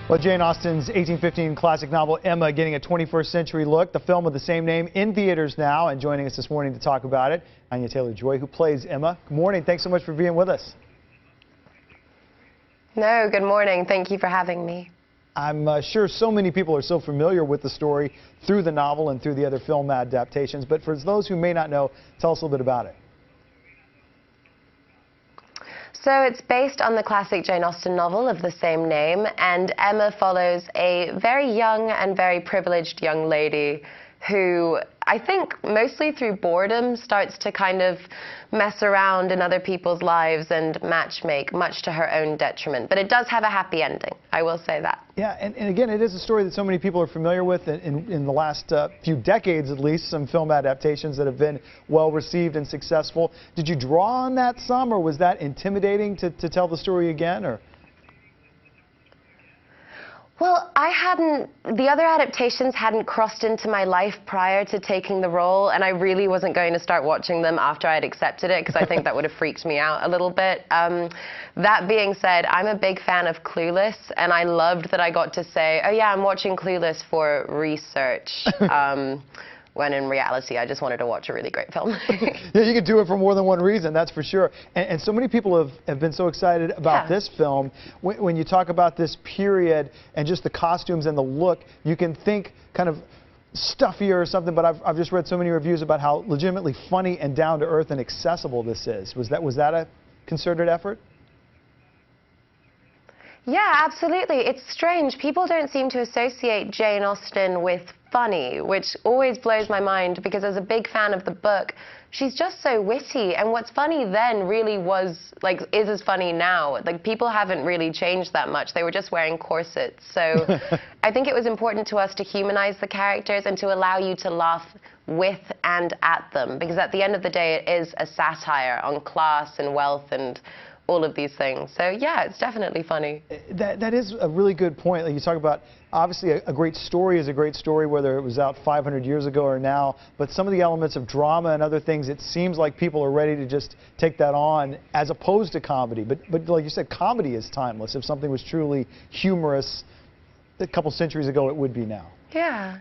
Well, Jane Austen's 1815 classic novel Emma getting a 21st century look. The film of the same name in theaters now, and joining us this morning to talk about it, Anya Taylor-Joy, who plays Emma. Good morning. Thanks so much for being with us. No, good morning. Thank you for having me. I'm sure so many people are so familiar with the story through the novel and through the other film adaptations, but for those who may not know, tell us a little bit about it. So it's based on the classic Jane Austen novel of the same name, and Emma follows a very young and very privileged young lady who, I think mostly through boredom, starts to kind of mess around in other people's lives and matchmake, much to her own detriment. But it does have a happy ending, I will say that. Yeah, and again, it is a story that so many people are familiar with in the last few decades, at least, some film adaptations that have been well received and successful. Did you draw on that some, or was that intimidating to tell the story again? Or? Well, the other adaptations hadn't crossed into my life prior to taking the role, and I really wasn't going to start watching them after I'd accepted it, because I think that would have freaked me out a little bit. That being said, I'm a big fan of Clueless, and I loved that I got to say, oh yeah, I'm watching Clueless for research. When in reality, I just wanted to watch a really great film. Yeah, you can do it for more than one reason, that's for sure. And so many people have been so excited about this film. When you talk about this period and just the costumes and the look, you can think kind of stuffier or something, but I've just read so many reviews about how legitimately funny and down-to-earth and accessible this is. Was that a concerted effort? Yeah, absolutely. It's strange. People don't seem to associate Jane Austen with funny, which always blows my mind, because as a big fan of the book, she's just so witty. And what's funny then really is as funny now. Like, people haven't really changed that much. They were just wearing corsets. So I think it was important to us to humanize the characters and to allow you to laugh with and at them, because at the end of the day, it is a satire on class and wealth and all of these things. So yeah, it's definitely funny. That is a really good point. Like you talk about, obviously a great story is a great story, whether it was out 500 years ago or now, but some of the elements of drama and other things, it seems like people are ready to just take that on as opposed to comedy. But like you said, comedy is timeless. If something was truly humorous a couple centuries ago, it would be now. Yeah.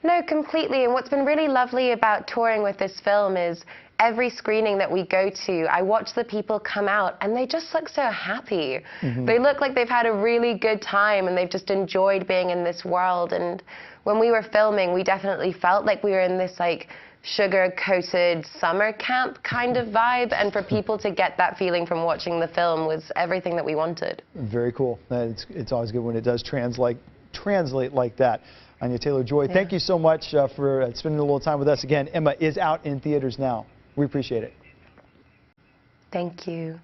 No, completely. And what's been really lovely about touring with this film is every screening that we go to, I watch the people come out and they just look so happy. They look like they've had a really good time and they've just enjoyed being in this world. And when we were filming, we definitely felt like we were in this like sugar-coated summer camp kind of vibe, and for people to get that feeling from watching the film was everything that we wanted. Very cool. It's always good when it does translate like that. Anya Taylor-Joy, thank you so much for spending a little time with us. Again, Emma is out in theaters now. We appreciate it. Thank you.